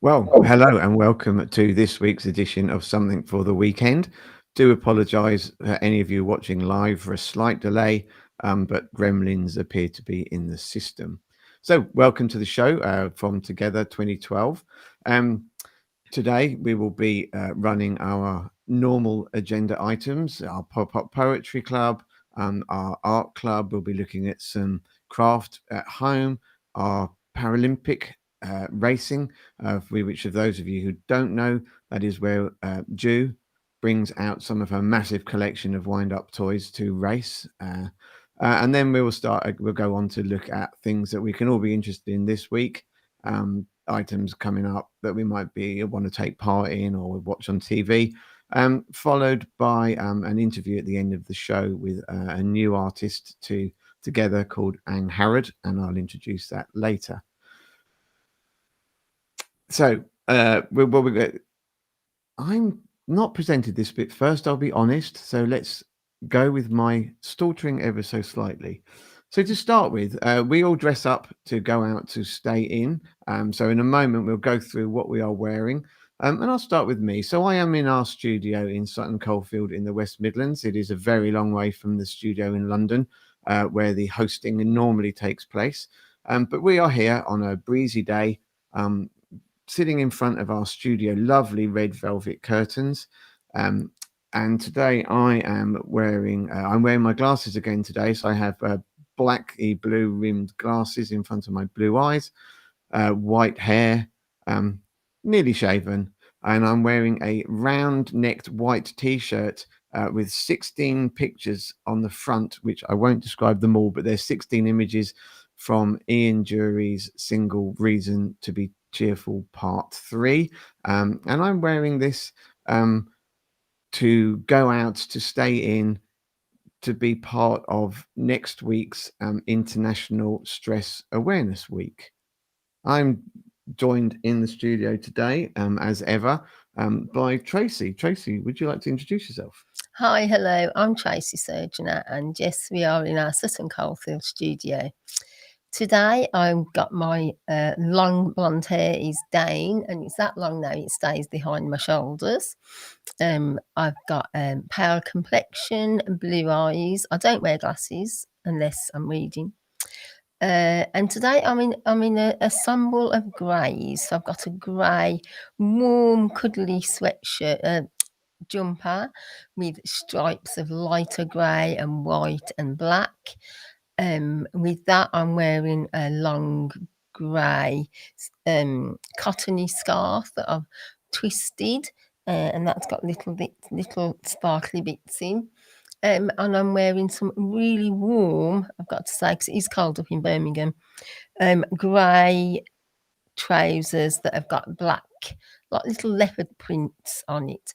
Well, hello and welcome to this week's edition of Something for the Weekend. Do apologise, any of you watching live, for a slight delay, but gremlins appear to be in the system. So, welcome to the show from Together 2012. Today, we will be running our normal agenda items, our pop-up poetry club, our art club. We'll be looking at some craft at home, our Paralympic racing, which of those of you who don't know, that is where Ju brings out some of her massive collection of wind-up toys to race. And then we will start. We'll go on to look at things that we can all be interested in this week. Items coming up that we might be want to take part in or watch on TV. Followed by an interview at the end of the show with a new artist together called Anne Harrod, and I'll introduce that later. So, I'm not presented this bit first, I'll be honest. So let's go with my staltering ever so slightly. So to start with, we all dress up to go out to stay in. So in a moment, we'll go through what we are wearing. And I'll start with me. So I am in our studio in Sutton Coldfield in the West Midlands. It is a very long way from the studio in London, where the hosting normally takes place. But we are here on a breezy day, sitting in front of our studio, lovely red velvet curtains. And today I am wearing, I'm wearing my glasses again today. So I have blacky blue rimmed glasses in front of my blue eyes, white hair, nearly shaven. And I'm wearing a round necked white t-shirt with 16 pictures on the front, which I won't describe them all, but there's 16 images from Ian Dury's single Reason to Be Cheerful Part 3. And I'm wearing this to go out, to stay in, to be part of next week's International Stress Awareness Week. I'm joined in the studio today, as ever, by Tracy. Tracy, would you like to introduce yourself? Hi, hello, I'm Tracy Surgener, and yes, we are in our Sutton Coldfield studio. Today, I've got my long blonde hair is down, and it's that long now, it stays behind my shoulders. I've got pale complexion, blue eyes. I don't wear glasses unless I'm reading. And today I'm in a ensemble of greys. So I've got a grey, warm, cuddly sweatshirt, jumper with stripes of lighter grey and white and black. With that, I'm wearing a long grey cottony scarf that I've twisted, and that's got little sparkly bits in. And I'm wearing some really warm, I've got to say, because it is cold up in Birmingham, grey trousers that have got black, like little leopard prints on it.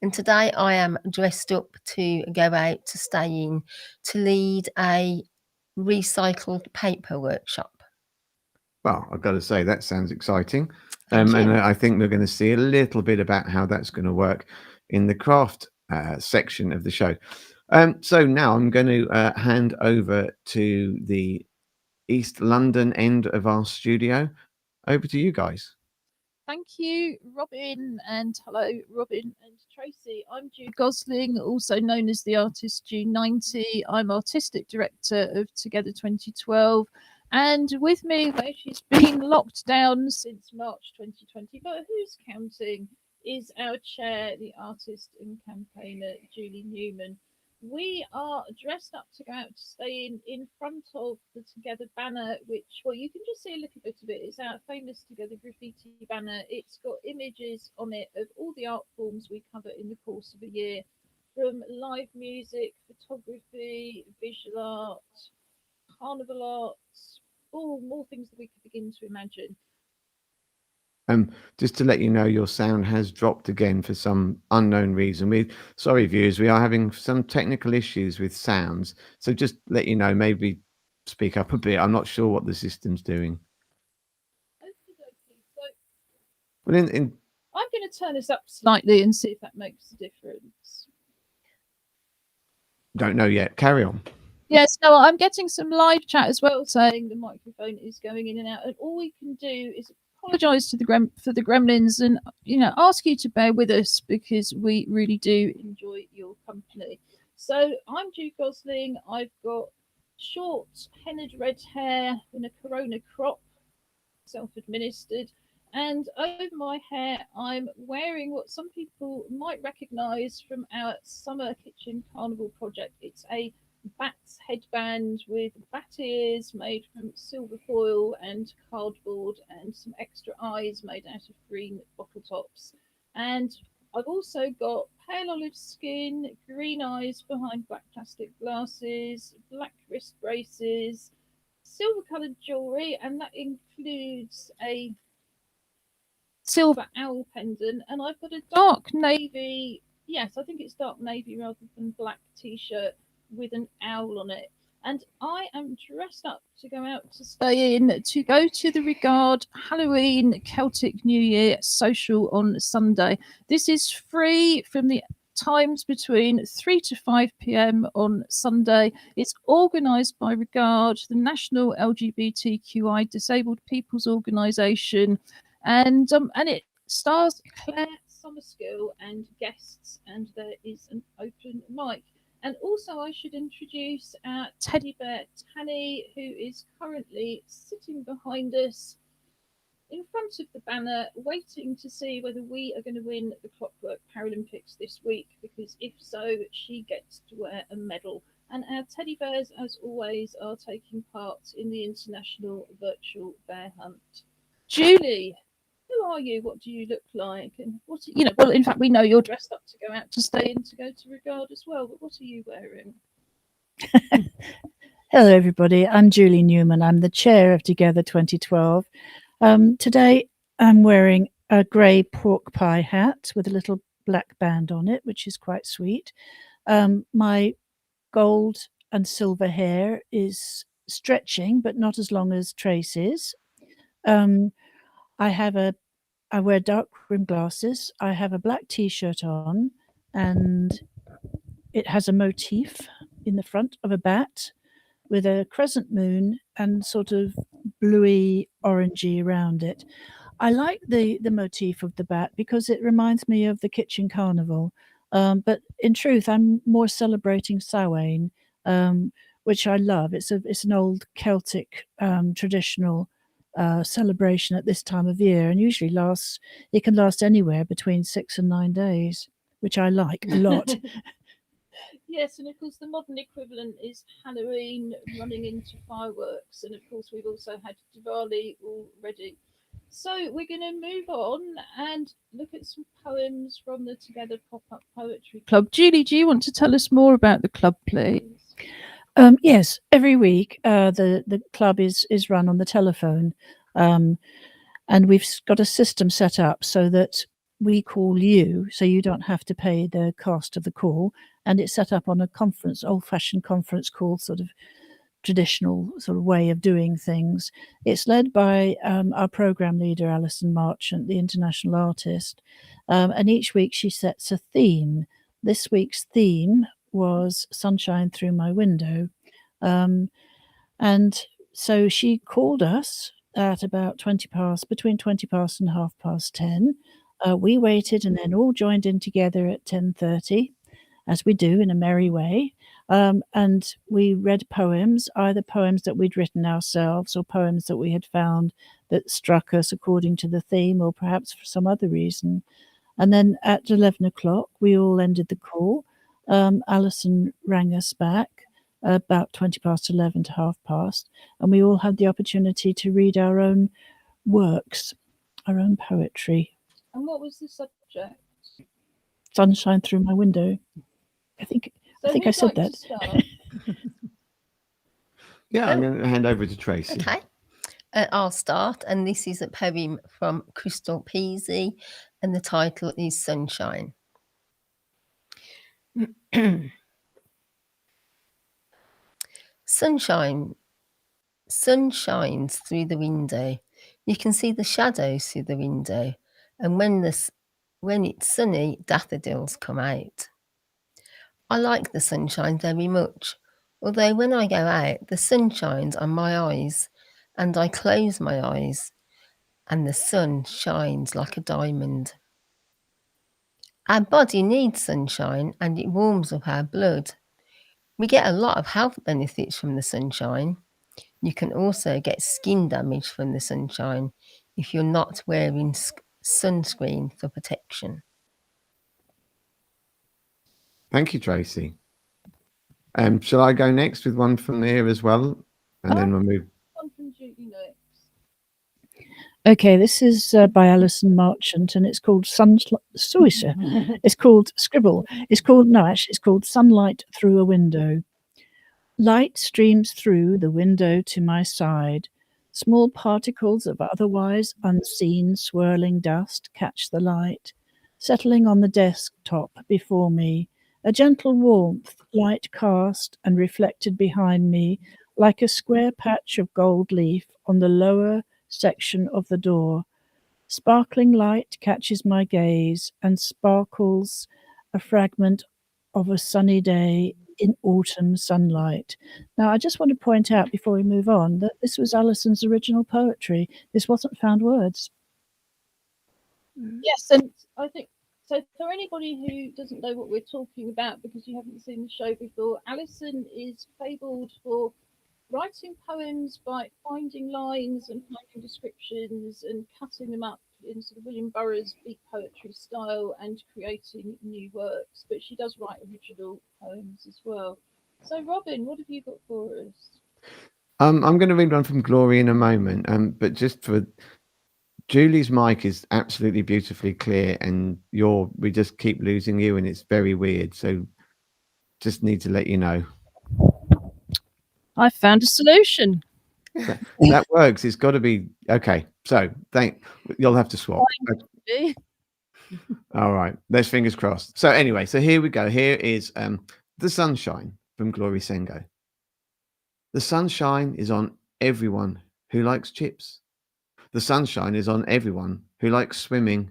And today I am dressed up to go out to stay in to lead a recycled paper workshop. Well, I've got to say, that sounds exciting. Thank you. And I think we're going to see a little bit about how that's going to work in the craft section of the show. So now I'm going to hand over to the East London end of our studio. Over to you guys. Thank you, Robin, and hello, Robin and Tracy. I'm Ju Gosling, also known as the artist Ju90. I'm artistic director of Together 2012, and with me, where she's been locked down since March 2020, but who's counting, is our chair, the artist and campaigner Julie Newman. We are dressed up to go out to stay in front of the Together banner, which, well, you can just see a little bit of it. It's our famous Together graffiti banner. It's got images on it of all the art forms we cover in the course of a year, from live music, photography, visual art, carnival arts, all more things that we could begin to imagine. Just to let you know, your sound has dropped again for some unknown reason. Sorry, viewers, we are having some technical issues with sounds. So just let you know, maybe speak up a bit. I'm not sure what the system's doing. So, I'm going to turn this up slightly and see if that makes a difference. Don't know yet. Carry on. Yes, no, I'm getting some live chat as well saying the microphone is going in and out, and all we can do is apologise to for the gremlins, and ask you to bear with us because we really do enjoy your company. So I'm Ju Gosling. I've got short, hennaed red hair in a corona crop, self-administered. And over my hair, I'm wearing what some people might recognise from our summer kitchen carnival project. It's a bat's headband with bat ears made from silver foil and cardboard, and some extra eyes made out of green bottle tops. And I've also got pale olive skin, green eyes behind black plastic glasses, black wrist braces, silver coloured jewellery, and that includes a silver owl pendant, and I've got a dark navy, yes, I think it's dark navy rather than black t-shirt with an owl on it. And I am dressed up to go out to stay in, to go to the Regard Halloween Celtic New Year social on Sunday. This is free from the times between 3 to 5 p.m. on Sunday. It's organised by Regard, the National LGBTQI Disabled People's Organisation, and it stars Claire Summerskill and guests, and there is an open mic. And also I should introduce our teddy bear Tanny, who is currently sitting behind us in front of the banner, waiting to see whether we are going to win the Clockwork Paralympics this week, because if so, she gets to wear a medal. And our teddy bears, as always, are taking part in the International Virtual Bear Hunt. Julie, who are you? What do you look like? And what, well, in fact, we know you're dressed up to go out to stay in, to go to Regard as well, but what are you wearing? Hello, everybody. I'm Julie Newman. I'm the chair of Together 2012. Today, I'm wearing a grey pork pie hat with a little black band on it, which is quite sweet. My gold and silver hair is stretching, but not as long as Tracy's. I wear dark rimmed glasses. I have a black t-shirt on, and it has a motif in the front of a bat with a crescent moon and sort of bluey orangey around it. I like the motif of the bat because it reminds me of the kitchen carnival. But in truth, I'm more celebrating Samhain, which I love. It's an old Celtic traditional celebration at this time of year, and usually it can last anywhere between 6 and 9 days, which I like a lot. Yes, and of course the modern equivalent is Halloween running into fireworks, and of course we've also had Diwali already. So we're going to move on and look at some poems from the Together Pop-Up Poetry Club. Julie, do you want to tell us more about the club, please? Yes, every week the club is run on the telephone, and we've got a system set up so that we call you, so you don't have to pay the cost of the call, and it's set up on a old-fashioned conference call, sort of traditional sort of way of doing things. It's led by our program leader, Alison Marchant, the international artist, and each week she sets a theme. This week's theme was Sunshine Through My Window. And so she called us at about between 20 past and 10:30. We waited and then all joined in together at 10:30, as we do in a merry way. And we read poems, either poems that we'd written ourselves or poems that we had found that struck us according to the theme, or perhaps for some other reason. And then at 11 o'clock, we all ended the call. Alison rang us back about 20 past 11 to 11:30, and we all had the opportunity to read our own works, our own poetry. And what was the subject? Sunshine Through My Window. I think I said that. Yeah, I'm going to hand over to Tracy. Okay. I'll start, and this is a poem from Crystal Peasy, and the title is Sunshine. Sun shines through the window. You can see the shadows through the window, and when it's sunny, daffodils come out. I like the sunshine very much, although when I go out, the sun shines on my eyes, and I close my eyes, and the sun shines like a diamond. Our body needs sunshine and it warms up our blood. We get a lot of health benefits from the sunshine. You can also get skin damage from the sunshine if you're not wearing sunscreen for protection. Thank you, Tracy. Shall I go next with one from here as well? And then we'll move. One from Julie next. Okay, this is by Alison Marchant, and it's called It's called Scribble. It's called Sunlight Through a Window. Light streams through the window to my side. Small particles of otherwise unseen swirling dust catch the light, settling on the desktop before me. A gentle warmth, light cast and reflected behind me, like a square patch of gold leaf on the lower section of the door. Sparkling light catches my gaze and sparkles a fragment of a sunny day in autumn sunlight. Now, I just want to point out before we move on that this was Alison's original poetry. This wasn't found words. Yes, and I think so. For anybody who doesn't know what we're talking about because you haven't seen the show before, Alison is fabled for writing poems by finding lines and finding descriptions and cutting them up in sort of William Burroughs' big poetry style and creating new works. But she does write original poems as well. So, Robin, what have you got for us? I'm going to read one from Glory in a moment. But just for Julie's mic is absolutely beautifully clear, and we just keep losing you, and it's very weird. So, just need to let you know. I found a solution. That works. It's got to be okay. So you'll have to swap. All right. There's fingers crossed. So anyway, so here we go. Here is The Sunshine from Glory Sengo. The sunshine is on everyone who likes chips. The sunshine is on everyone who likes swimming.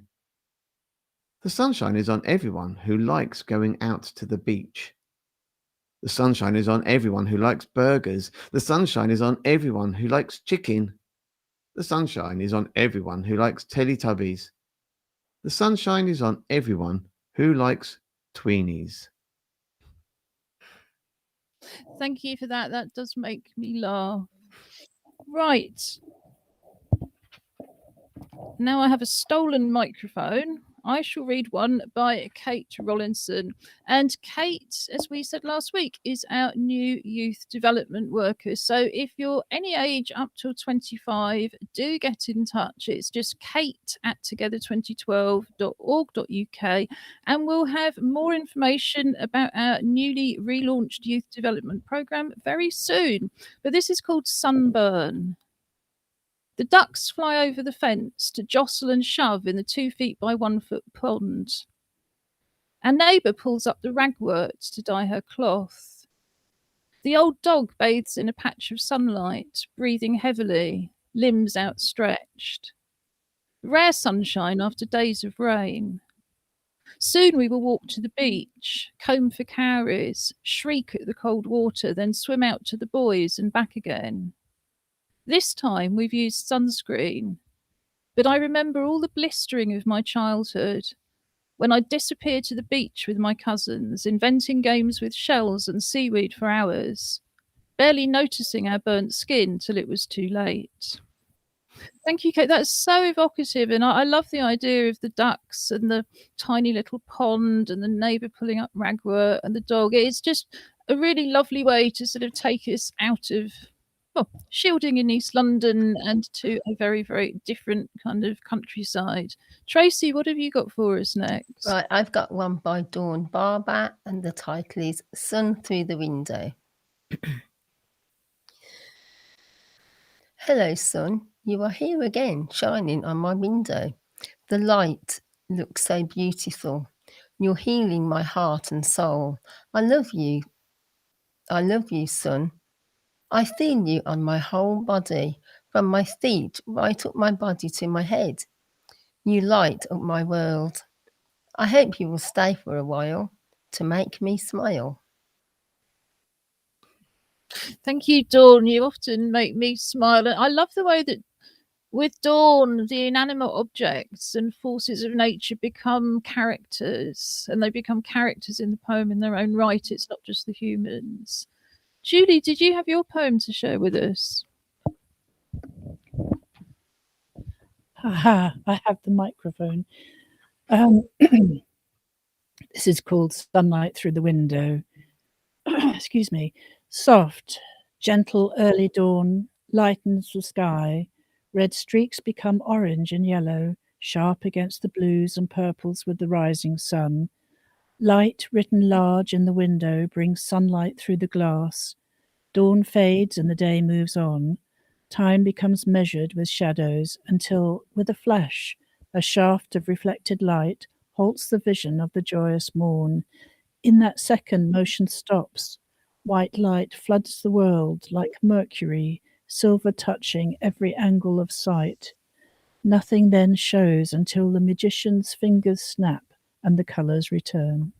The sunshine is on everyone who likes going out to the beach. The sunshine is on everyone who likes burgers. The sunshine is on everyone who likes chicken. The sunshine is on everyone who likes Teletubbies. The sunshine is on everyone who likes tweenies. Thank you for that. That does make me laugh. Right. Now I have a stolen microphone. I shall read one by Kate Rollinson. And Kate, as we said last week, is our new youth development worker. So if you're any age up till 25, do get in touch. It's just kate@together2012.org.uk, and we'll have more information about our newly relaunched youth development programme very soon. But this is called Sunburn. The ducks fly over the fence to jostle and shove in the 2 feet by 1 foot pond. Our neighbour pulls up the ragwort to dye her cloth. The old dog bathes in a patch of sunlight, breathing heavily, limbs outstretched. Rare sunshine after days of rain. Soon we will walk to the beach, comb for cowries, shriek at the cold water, then swim out to the buoys and back again. This time we've used sunscreen, but I remember all the blistering of my childhood when I disappeared to the beach with my cousins, inventing games with shells and seaweed for hours, barely noticing our burnt skin till it was too late. Thank you, Kate. That's so evocative, and I love the idea of the ducks and the tiny little pond and the neighbour pulling up ragwort and the dog. It's just a really lovely way to sort of take us out of shielding in East London and to a very, very different kind of countryside. Tracy, what have you got for us next? Right, I've got one by Dawn Barber, and the title is Sun Through the Window. Hello, sun. You are here again, shining on my window. The light looks so beautiful. You're healing my heart and soul. I love you. I love you, sun. I feel you on my whole body, from my feet right up my body to my head. You light up my world. I hope you will stay for a while to make me smile. Thank you, Dawn. You often make me smile. And I love the way that with dawn, the inanimate objects and forces of nature become characters, and they become characters in the poem in their own right. It's not just the humans. Julie, did you have your poem to share with us? Haha, I have the microphone. This is called Sunlight Through the Window. Excuse me. Soft, gentle early dawn lightens the sky. Red streaks become orange and yellow, sharp against the blues and purples with the rising sun. Light written large in the window brings sunlight through the glass. Dawn fades and the day moves on. Time becomes measured with shadows until, with a flash, a shaft of reflected light halts the vision of the joyous morn. In that second, motion stops. White light floods the world like mercury, silver touching every angle of sight. Nothing then shows until the magician's fingers snap and the colours return.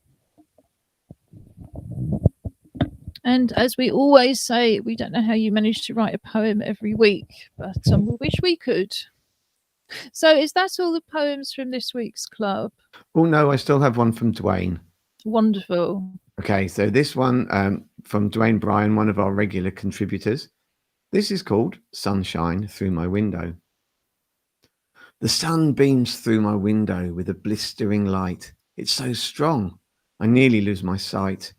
And as we always say, we don't know how you manage to write a poem every week, but we wish we could. So is that all the poems from this week's club? Oh, no, I still have one from Dwayne. Wonderful. Okay, so this one from Dwayne Bryan, one of our regular contributors. This is called Sunshine Through My Window. The sun beams through my window with a blistering light. It's so strong, I nearly lose my sight.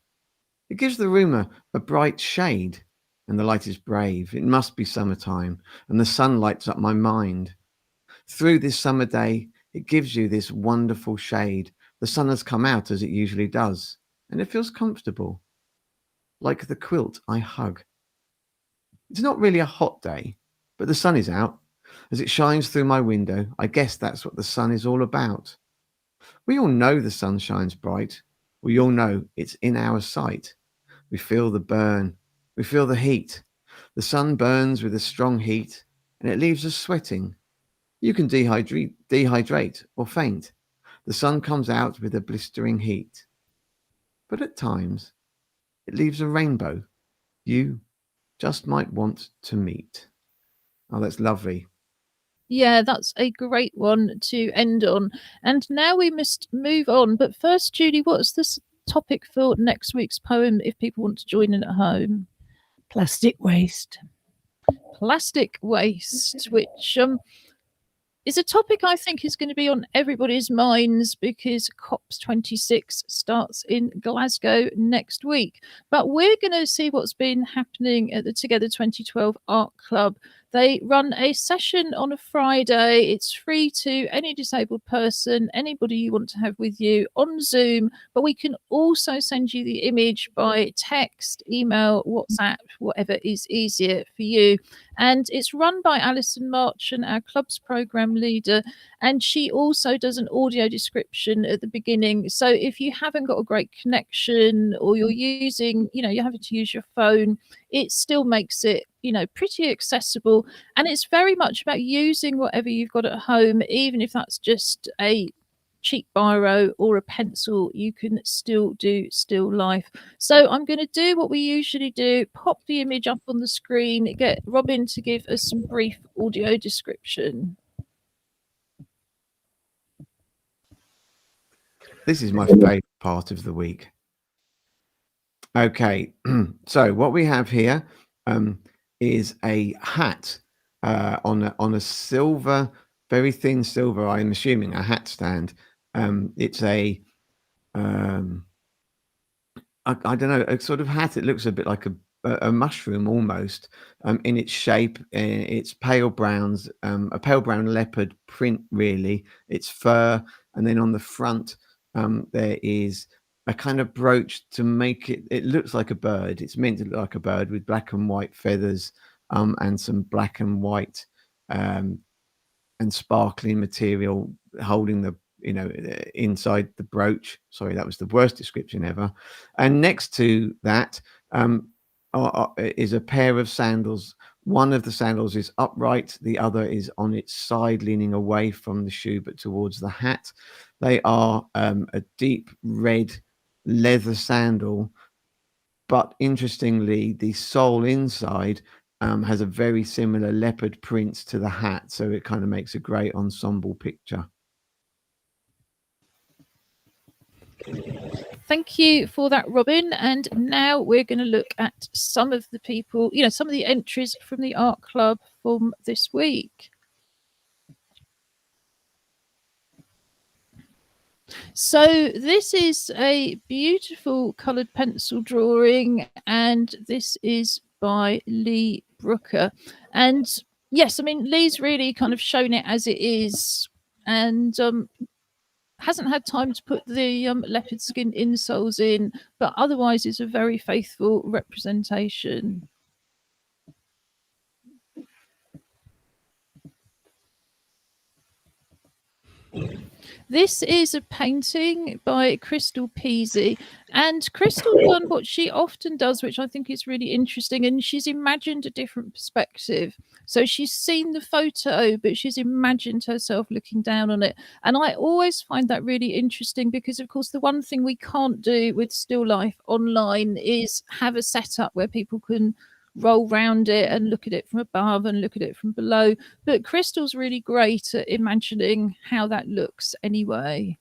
It gives the room a bright shade, and the light is brave. It must be summertime, and the sun lights up my mind. Through this summer day, it gives you this wonderful shade. The sun has come out as it usually does, and it feels comfortable, like the quilt I hug. It's not really a hot day, but the sun is out. As it shines through my window, I guess that's what the sun is all about. We all know the sun shines bright. We all know it's in our sight. We feel the burn. We feel the heat. The sun burns with a strong heat, and it leaves us sweating. You can dehydrate or faint. The sun comes out with a blistering heat. But at times, it leaves a rainbow you just might want to meet. Oh, that's lovely. Yeah, that's a great one to end on. And now we must move on. But first, Julie, what's this topic for next week's poem if people want to join in at home? Plastic waste. Plastic waste, which is a topic I think is going to be on everybody's minds because COP26 starts in Glasgow next week. But we're going to see what's been happening at the Together 2012 Art Club. They run a session on a Friday. It's free to any disabled person, anybody you want to have with you on Zoom, but we can also send you the image by text, email, WhatsApp, whatever is easier for you. And it's run by Alison Marchant, our club's programme leader, and she also does an audio description at the beginning. So if you haven't got a great connection or you're using, you're having to use your phone, it still makes it, pretty accessible. And it's very much about using whatever you've got at home, even if that's just a cheap biro or a pencil, you can still do still life. So I'm going to do what we usually do, pop the image up on the screen, get Robin to give us some brief audio description. This is my favourite part of the week. Okay, so what we have here is a hat on a silver, very thin silver, I'm assuming a hat stand. It's a I don't know, a sort of hat. It looks a bit like a mushroom almost in its shape. It's pale browns, a pale brown leopard print really. It's fur, and then on the front there is a kind of brooch to make it looks like a bird. It's meant to look like a bird with black and white feathers and some black and white and sparkling material holding the inside the brooch. Sorry, that was the worst description ever. And next to that is a pair of sandals. One of the sandals is upright, the other is on its side, leaning away from the shoe but towards the hat. They are a deep red leather sandal, but interestingly, the sole inside has a very similar leopard print to the hat, so it kind of makes a great ensemble picture. Thank you for that, Robin. And now we're going to look at some of the people, some of the entries from the art club from this week. So this is a beautiful coloured pencil drawing, and this is by Lee Brooker. And yes, I mean, Lee's really kind of shown it as it is, and hasn't had time to put the leopard skin insoles in, but otherwise it's a very faithful representation. This is a painting by Crystal Peasy, and Crystal done what she often does, which I think is really interesting, and she's imagined a different perspective. So she's seen the photo, but she's imagined herself looking down on it. And I always find that really interesting because, of course, the one thing we can't do with still life online is have a setup where people can roll round it and look at it from above and look at it from below. But Crystal's really great at imagining how that looks anyway.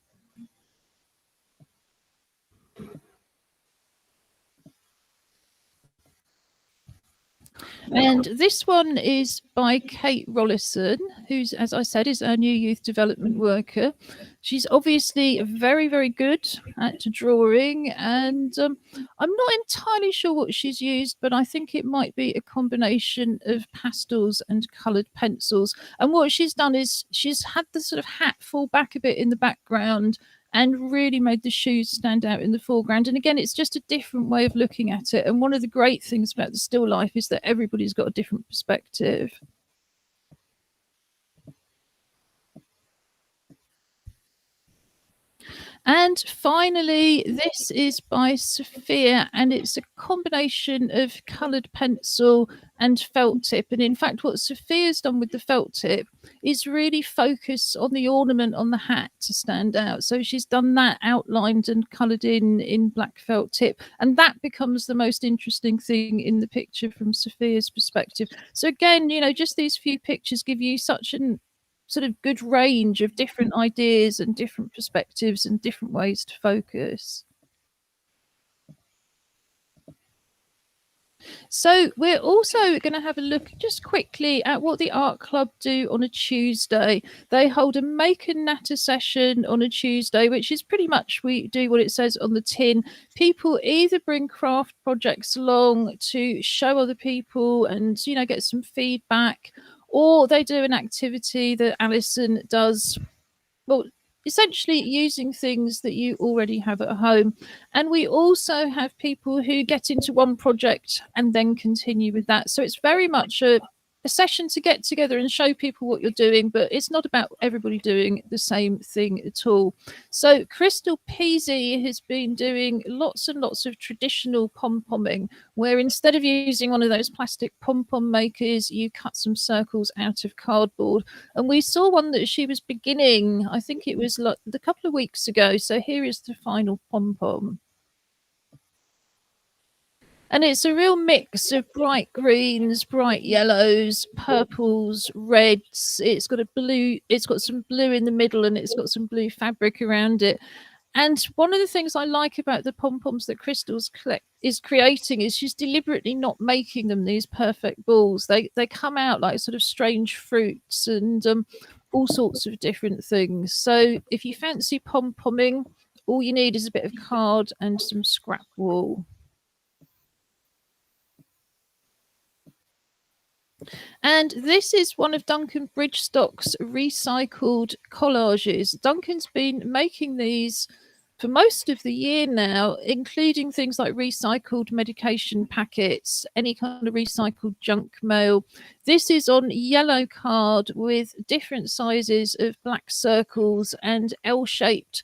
And this one is by Kate Rollison, who's, as I said, is our new youth development worker. She's obviously very, very good at drawing, and I'm not entirely sure what she's used, but I think it might be a combination of pastels and coloured pencils. And what she's done is she's had the sort of hat fall back a bit in the background and really made the shoes stand out in the foreground. And again, it's just a different way of looking at it. And one of the great things about the still life is that everybody's got a different perspective. And finally, this is by Sophia, and it's a combination of coloured pencil and felt tip. And in fact, what Sophia's done with the felt tip is really focus on the ornament on the hat to stand out. So she's done that outlined and coloured in black felt tip. And that becomes the most interesting thing in the picture from Sophia's perspective. So again, just these few pictures give you such an sort of good range of different ideas and different perspectives and different ways to focus. So we're also going to have a look just quickly at what the art club do on a Tuesday. They hold a make and natter session on a Tuesday, which is pretty much we do what it says on the tin. People either bring craft projects along to show other people and get some feedback, or they do an activity that Alison does, well, essentially using things that you already have at home. And we also have people who get into one project and then continue with that. So it's very much a session to get together and show people what you're doing, but it's not about everybody doing the same thing at all. So Crystal Peasy has been doing lots and lots of traditional pom-pomming, where instead of using one of those plastic pom-pom makers, you cut some circles out of cardboard. And we saw one that she was beginning, I think it was like a couple of weeks ago. So here is the final pom-pom. And it's a real mix of bright greens, bright yellows, purples, reds. It's got some blue in the middle, and it's got some blue fabric around it. And one of the things I like about the pom-poms that Crystal's is creating is she's deliberately not making them these perfect balls. They come out like sort of strange fruits and all sorts of different things. So if you fancy pom-pomming, all you need is a bit of card and some scrap wool. And this is one of Duncan Bridgestock's recycled collages. Duncan's been making these for most of the year now, including things like recycled medication packets, any kind of recycled junk mail. This is on yellow card with different sizes of black circles and L-shaped.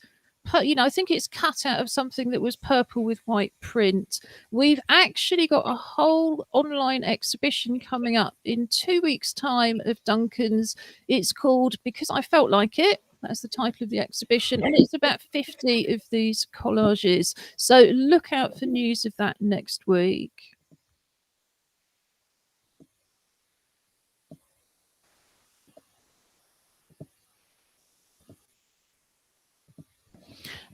I think it's cut out of something that was purple with white print. We've actually got a whole online exhibition coming up in 2 weeks' time of Duncan's. It's called Because I Felt Like It. That's the title of the exhibition. And it's about 50 of these collages. So look out for news of that next week.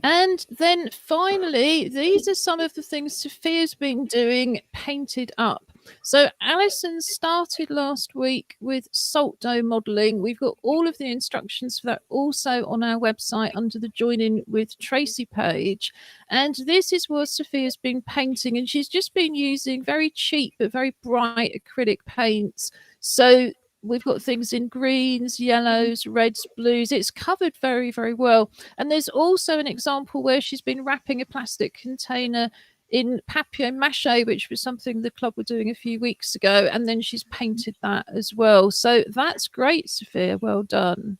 And then finally, these are some of the things Sophia's been doing painted up. So Alison started last week with salt dough modelling. We've got all of the instructions for that also on our website under the Join In with Tracy page. And this is what Sophia's been painting, and she's just been using very cheap but very bright acrylic paints. So we've got things in greens, yellows, reds, blues. It's covered very, very well. And there's also an example where she's been wrapping a plastic container in papier-mâché, which was something the club were doing a few weeks ago. And then she's painted that as well. So that's great, Sophia. Well done.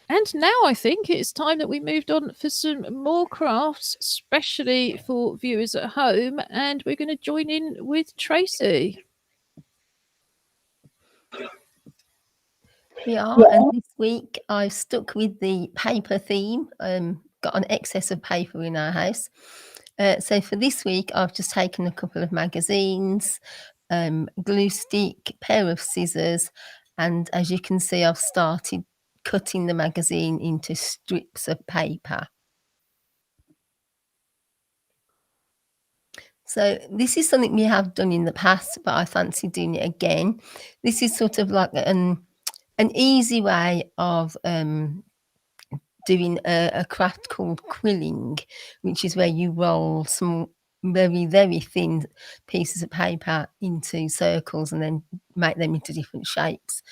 And now I think it's time that we moved on for some more crafts, especially for viewers at home. And we're going to join in with Tracy. We are, and this week I stuck with the paper theme. Got an excess of paper in our house. So for this week, I've just taken a couple of magazines, glue stick, pair of scissors, and as you can see, I've started cutting the magazine into strips of paper. So this is something we have done in the past, but I fancy doing it again. This is sort of like an easy way of doing a craft called quilling, which is where you roll some very, very thin pieces of paper into circles and then make them into different shapes.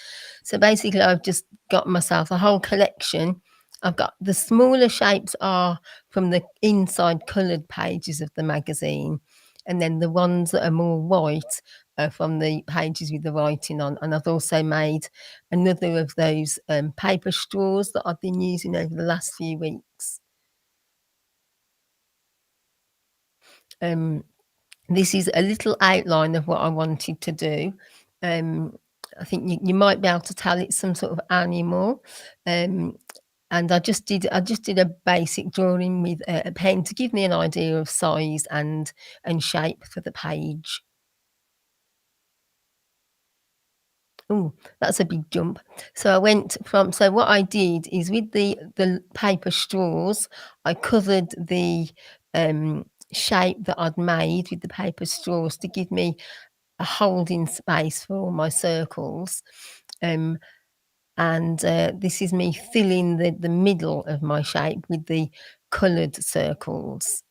So basically, I've just got myself a whole collection. I've got the smaller shapes are from the inside coloured pages of the magazine, and then the ones that are more white are from the pages with the writing on. And I've also made another of those paper straws that I've been using over the last few weeks. This is a little outline of what I wanted to do. I think you might be able to tell it's some sort of animal. And I just did a basic drawing with a pen to give me an idea of size and shape for the page. Oh, that's a big jump. So what I did is with the paper straws, I covered the shape that I'd made with the paper straws to give me a holding space for all my circles. And this is me filling the middle of my shape with the coloured circles.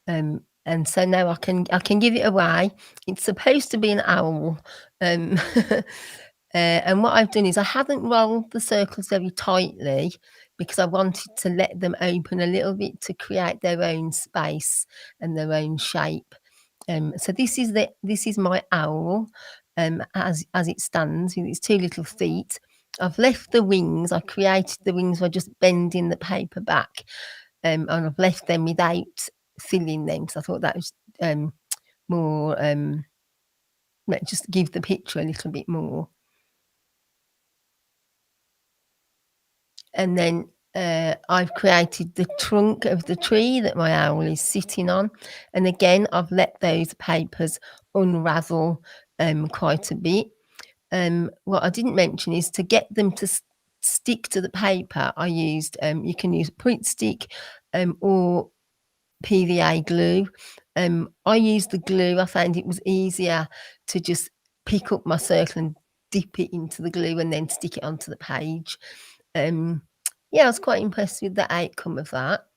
And so now I can give it away. It's supposed to be an owl. And what I've done is I haven't rolled the circles very tightly because I wanted to let them open a little bit to create their own space and their own shape. So this is my owl as it stands with its two little feet. I've left the wings. I created the wings by just bending the paper back, and I've left them without filling them because I thought that was more just give the picture a little bit more. And then I've created the trunk of the tree that my owl is sitting on, and again I've let those papers unravel quite a bit. What I didn't mention is to get them to stick to the paper, I used you can use point stick or PVA glue. I used the glue. I found it was easier to just pick up my circle and dip it into the glue and then stick it onto the page. Yeah, I was quite impressed with the outcome of that.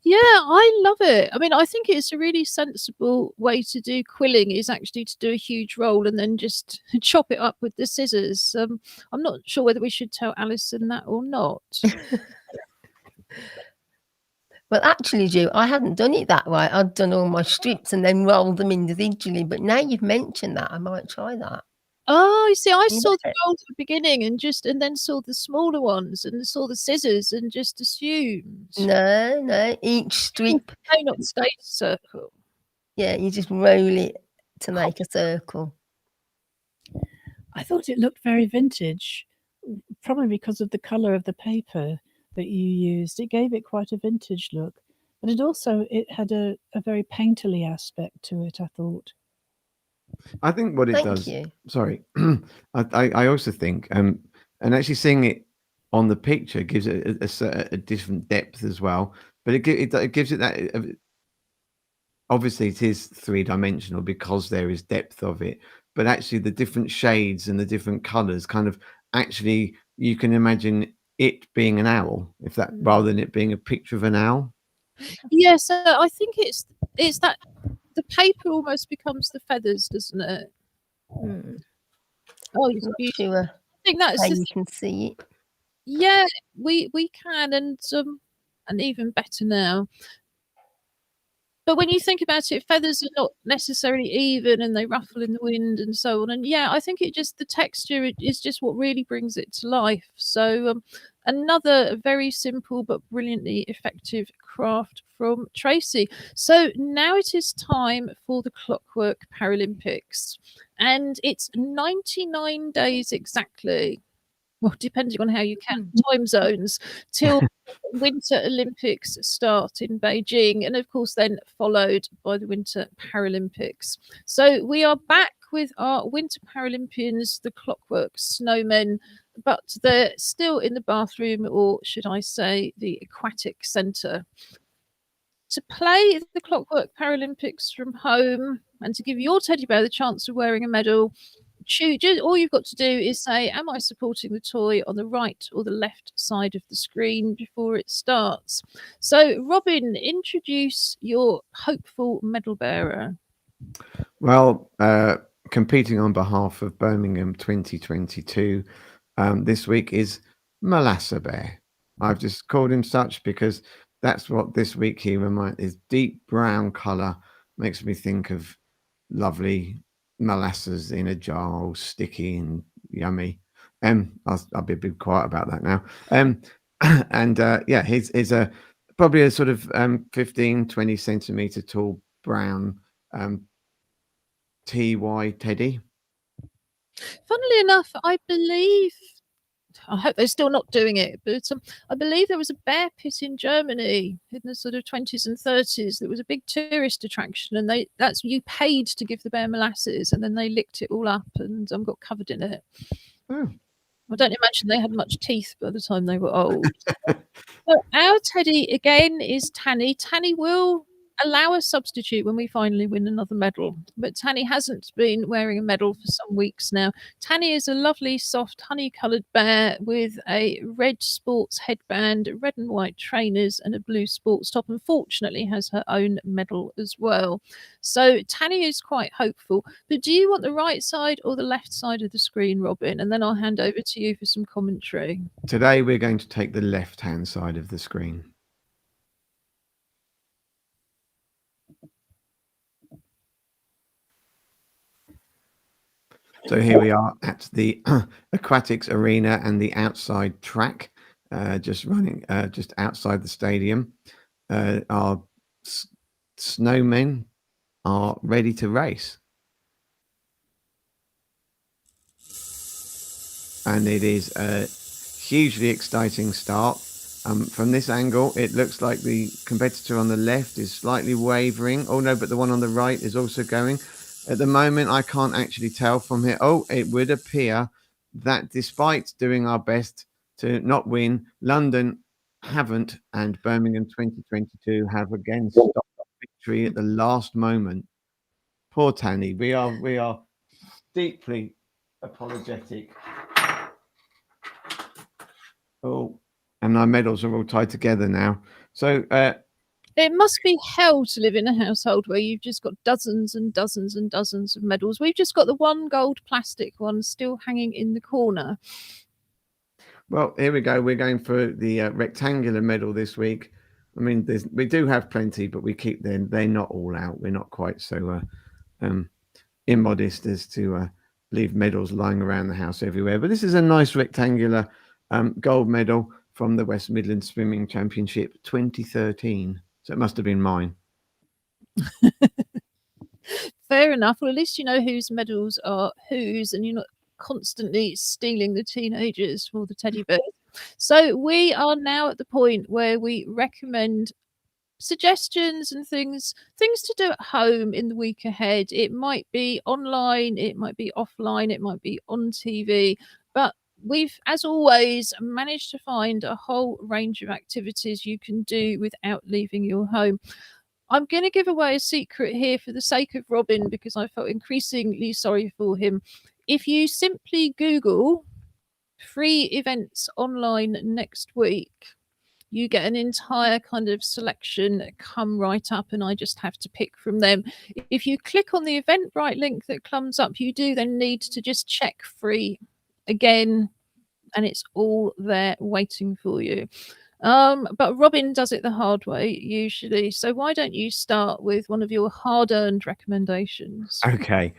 Yeah, I love it. I mean, I think it's a really sensible way to do quilling is actually to do a huge roll and then just chop it up with the scissors. I'm not sure whether we should tell Alison that or not. Well, actually, Ju, I hadn't done it that way. I'd done all my strips and then rolled them individually. But now you've mentioned that, I might try that. Oh, you see, I saw the Yeah. roll at the beginning and then saw the smaller ones and saw the scissors and just assumed. No, each strip. May not stay a circle. Yeah, you just roll it to make a circle. I thought it looked very vintage, probably because of the colour of the paper that you used. It gave it quite a vintage look, but it had a very painterly aspect to it, I thought. I think what it Thank does. you. Sorry, I also think, and actually seeing it on the picture gives it a different depth as well. But it gives it that. Obviously, it is three-dimensional because there is depth of it. But actually, the different shades and the different colours kind of actually you can imagine it being an owl, if that rather than it being a picture of an owl. Yeah, so I think it's that the paper almost becomes the feathers, doesn't it? Hmm. Oh, it's Not beautiful. sure I think that's how the you can see it. yeah, we can, and even better now. But when you think about it, feathers are not necessarily even, and they ruffle in the wind and so on. And yeah, I think the texture is just what really brings it to life. So another very simple but brilliantly effective craft from Tracy. So now it is time for the Clockwork Paralympics, and it's 99 days exactly. Well, depending on how you count time zones, till Winter Olympics start in Beijing, and of course, then followed by the Winter Paralympics. So we are back with our Winter Paralympians, the Clockwork Snowmen, but they're still in the bathroom, or should I say, the aquatic centre. To play the Clockwork Paralympics from home and to give your teddy bear the chance of wearing a medal, all you've got to do is say, am I supporting the toy on the right or the left side of the screen before it starts? So, Robin, introduce your hopeful medal bearer. Well, competing on behalf of Birmingham 2022 this week is Melassa Bear. I've just called him such because that's what this week he reminds. His deep brown colour makes me think of lovely molasses in a jar, all sticky and yummy. I'll be a bit quiet about that now. And yeah, he's a probably a sort of 15-20 centimeter tall brown TY Teddy. Funnily enough, I hope they're still not doing it, but I believe there was a bear pit in Germany in the sort of 20s and 30s that was a big tourist attraction, and you paid to give the bear molasses, and then they licked it all up and got covered in it. Oh. I don't imagine they had much teeth by the time they were old. So our Teddy again is Tanny. Tanny will allow a substitute when we finally win another medal, but Tanny hasn't been wearing a medal for some weeks now. Tanny is a lovely, soft, honey-coloured bear with a red sports headband, red and white trainers, and a blue sports top, and fortunately has her own medal as well. So Tanny is quite hopeful. But do you want the right side or the left side of the screen, Robin? And then I'll hand over to you for some commentary. Today we're going to take the left-hand side of the screen. So here we are at the aquatics arena and the outside track, just running just outside the stadium. Our snowmen are ready to race. And it is a hugely exciting start. From this angle, it looks like the competitor on the left is slightly wavering. Oh no, but the one on the right is also going. At the moment, I can't actually tell from here. Oh, it would appear that despite doing our best to not win, London haven't, and Birmingham 2022 have again stopped victory at the last moment. Poor Tanny. We are deeply apologetic. Oh, and our medals are all tied together now. So it must be hell to live in a household where you've just got dozens and dozens and dozens of medals. We've just got the one gold plastic one still hanging in the corner. Well, here we go. We're going for the rectangular medal this week. I mean, we do have plenty, but we keep them. They're not all out. We're not quite so immodest as to leave medals lying around the house everywhere. But this is a nice rectangular gold medal from the West Midlands Swimming Championship 2013. So it must have been mine. Fair enough. Well, at least you know whose medals are whose, and you're not constantly stealing the teenagers for the teddy bears. So we are now at the point where we recommend suggestions and things to do at home in the week ahead. It might be online, it might be offline, it might be on TV, but we've, as always, managed to find a whole range of activities you can do without leaving your home. I'm going to give away a secret here for the sake of Robin, because I felt increasingly sorry for him. If you simply Google free events online next week, you get an entire kind of selection come right up, and I just have to pick from them. If you click on the Eventbrite link that comes up, you do then need to just check free again, and it's all there waiting for you. But Robin does it the hard way usually. So why don't you start with one of your hard-earned recommendations? Okay.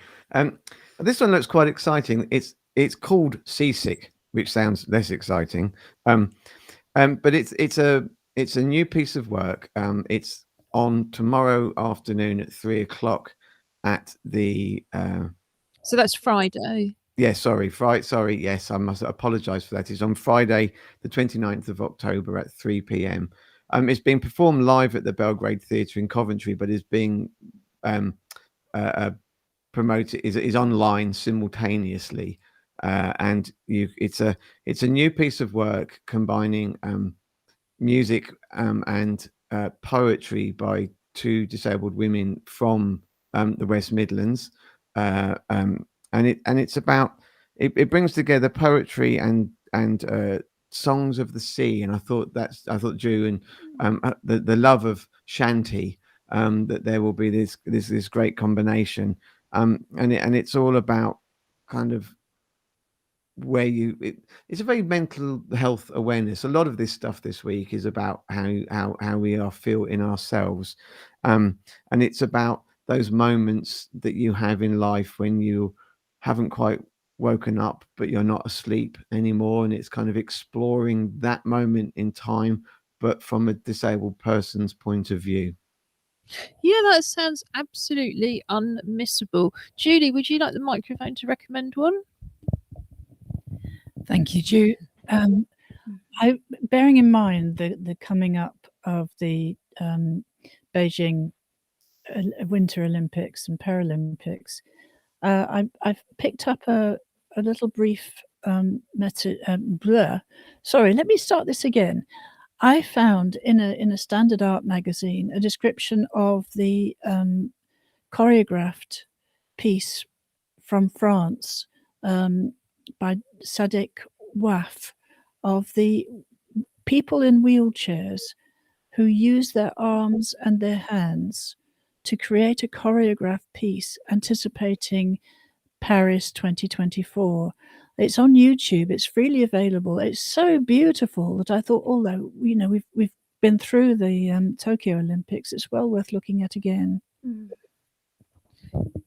This one looks quite exciting. It's called Seasick, which sounds less exciting. But it's a new piece of work. It's on tomorrow afternoon at 3:00 at the. So that's Friday. Yeah, sorry. Yes, I must apologise for that. It's on Friday, the 29th of October at 3 p.m. It's being performed live at the Belgrade Theatre in Coventry, but is being promoted is online simultaneously. And it's a new piece of work combining music and poetry by two disabled women from the West Midlands, and it's about it brings together poetry and songs of the sea. And I thought Ju and the love of shanty, that there will be this great combination, and it's all about kind of where it's a very mental health awareness. A lot of this stuff this week is about how we feel in ourselves, and it's about those moments that you have in life when you haven't quite woken up but you're not asleep anymore, and it's kind of exploring that moment in time but from a disabled person's point of view. Yeah, that sounds absolutely unmissable. Julie, would you like the microphone to recommend one? Thank you, Ju. Bearing in mind the coming up of the Beijing Winter Olympics and Paralympics, I've picked up a little brief Sorry, let me start this again. I found in a standard art magazine a description of the choreographed piece from France by Sadik Waf, of the people in wheelchairs who use their arms and their hands to create a choreographed piece anticipating Paris 2024. It's on YouTube. It's freely available. It's so beautiful that I thought, although we've been through the Tokyo Olympics, it's well worth looking at again.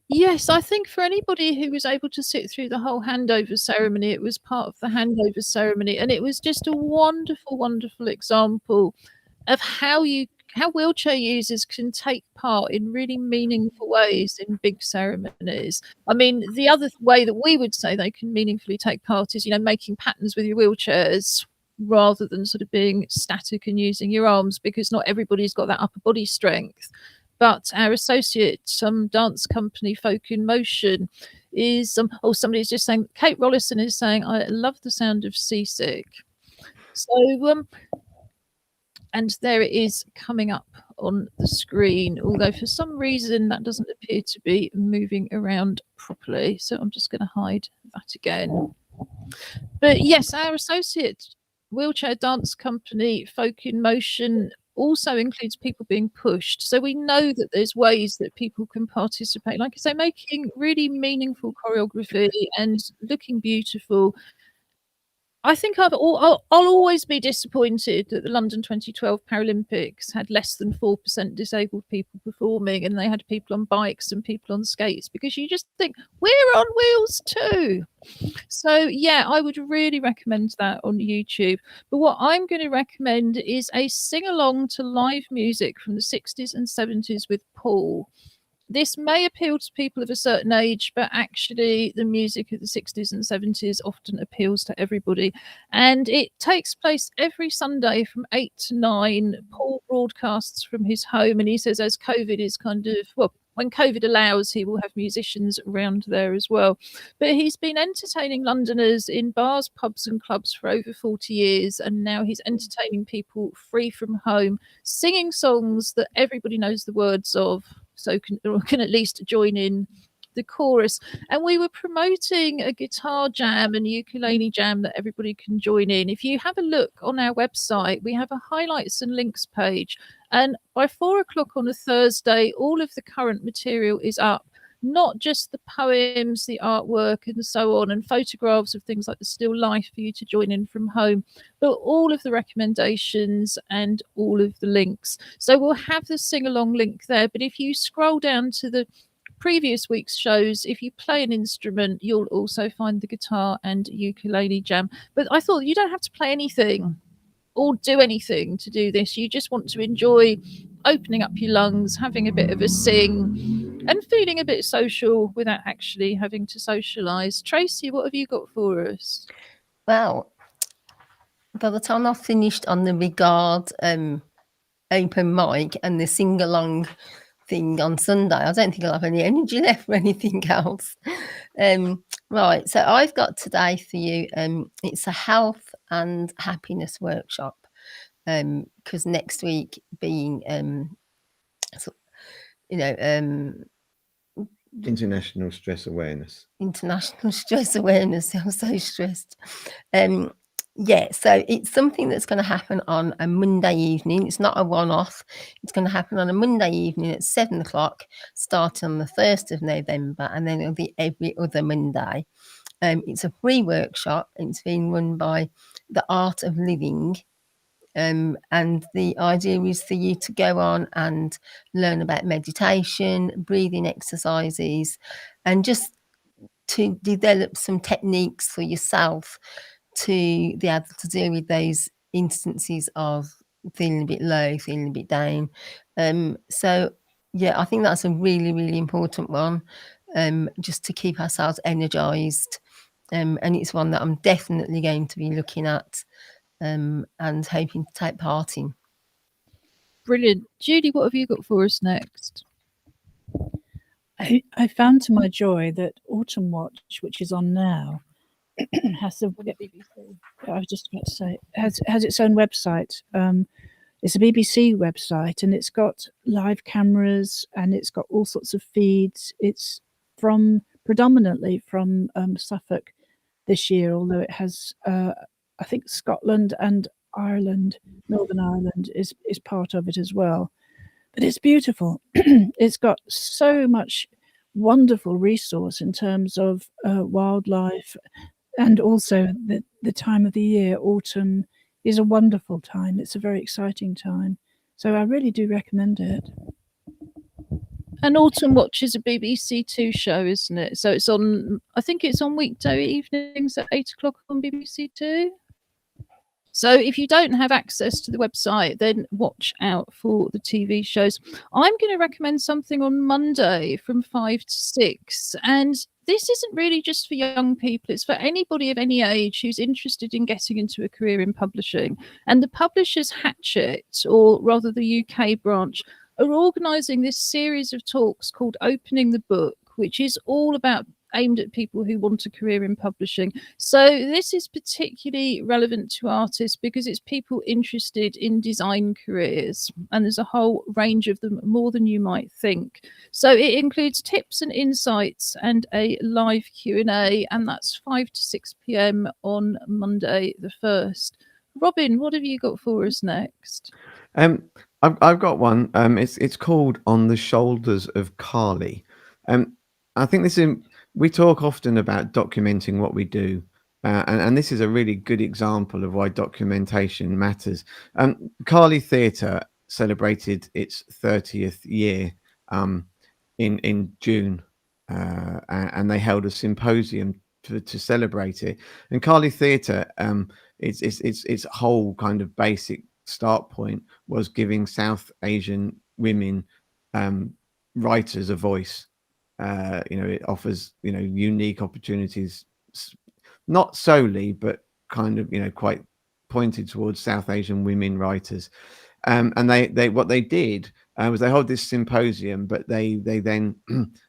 Yes, I think for anybody who was able to sit through the whole handover ceremony, it was part of the handover ceremony, and it was just a wonderful, wonderful example of how wheelchair users can take part in really meaningful ways in big ceremonies. I mean, the other way that we would say they can meaningfully take part is, making patterns with your wheelchairs rather than sort of being static and using your arms, because not everybody's got that upper body strength. But our associate, some dance company, Folk in Motion, is somebody's just saying, Kate Rollison is saying, I love the sound of Seasick. So and there it is coming up on the screen, although for some reason that doesn't appear to be moving around properly. So I'm just going to hide that again. But yes, our associate wheelchair dance company, Folk in Motion, also includes people being pushed. So we know that there's ways that people can participate, like I say, making really meaningful choreography and looking beautiful. I think I'll always be disappointed that the London 2012 Paralympics had less than 4% disabled people performing, and they had people on bikes and people on skates, because you just think, we're on wheels too. So yeah, I would really recommend that on YouTube. But what I'm going to recommend is a sing-along to live music from the 60s and 70s with Paul. this may appeal to people of a certain age, but actually the music of the 60s and 70s often appeals to everybody. And it takes place every Sunday from 8 to 9. Paul broadcasts from his home, and he says as COVID is kind of, well, when COVID allows, he will have musicians around there as well. But he's been entertaining Londoners in bars, pubs and clubs for over 40 years, and now he's entertaining people free from home, singing songs that everybody knows the words of, so can at least join in the chorus. And we were promoting a guitar jam and ukulele jam that everybody can join in. If you have a look on our website, we have a highlights and links page, and by 4 o'clock on a Thursday, all of the current material is up. Not just the poems, the artwork, and so on, and photographs of things like the still life for you to join in from home, but all of the recommendations and all of the links. So we'll have the sing-along link there, but if you scroll down to the previous week's shows, if you play an instrument, you'll also find the guitar and ukulele jam. But I thought you don't have to play anything or do anything to do this. You just want to enjoy opening up your lungs, having a bit of a sing, and feeling a bit social without actually having to socialise. Tracy, what have you got for us? Well, by the time I've finished on the Regard open mic and the sing-along thing on Sunday, I don't think I'll have any energy left for anything else. Right, so I've got today for you, it's a health and happiness workshop, because next week being, International Stress Awareness. International Stress Awareness. I'm so stressed. So it's something that's going to happen on a Monday evening. It's not a one-off. It's going to happen on a Monday evening at 7 o'clock, starting on the 1st of November, and then it'll be every other Monday. It's a free workshop. It's being run by The Art of Living. And the idea is for you to go on and learn about meditation, breathing exercises, and just to develop some techniques for yourself to be able to deal with those instances of feeling a bit low, feeling a bit down. I think that's a really, really important one, just to keep ourselves energized. And it's one that I'm definitely going to be looking at and hoping to take part in. Brilliant. Julie, what have you got for us next? I found to my joy that Autumn Watch, which is on now, has a BBC. I was just about to say has its own website. It's a BBC website, and it's got live cameras and it's got all sorts of feeds. It's predominantly from Suffolk this year, although it has I think Scotland and Ireland, Northern Ireland is part of it as well. But it's beautiful. It's got so much wonderful resource in terms of wildlife, and also the time of the year. Autumn is a wonderful time. It's a very exciting time. So I really do recommend it. And Autumn Watch is a BBC Two show, isn't it? So it's on, I think it's on weekday evenings at 8 o'clock on BBC Two. So if you don't have access to the website, then watch out for the TV shows. I'm going to recommend something on Monday from 5 to 6. And this isn't really just for young people. It's for anybody of any age who's interested in getting into a career in publishing. And the publishers Hatchet, or rather the UK branch, are organising this series of talks called Opening the Book, which is all about aimed at people who want a career in publishing. So this is particularly relevant to artists because it's people interested in design careers, and there's a whole range of them, more than you might think. So it includes tips and insights and a live Q&A, and that's 5 to 6 p.m. on Monday the 1st. Robin, what have you got for us next? I've got one. It's called On the Shoulders of Carly. I think we talk often about documenting what we do, and this is a really good example of why documentation matters. Carly Theatre celebrated its 30th year in June, and they held a symposium to celebrate it. And Carly Theatre, its whole kind of basic start point was giving South Asian women writers a voice. It offers unique opportunities, not solely, but kind of quite pointed towards South Asian women writers. And they what they did was they hold this symposium, but they then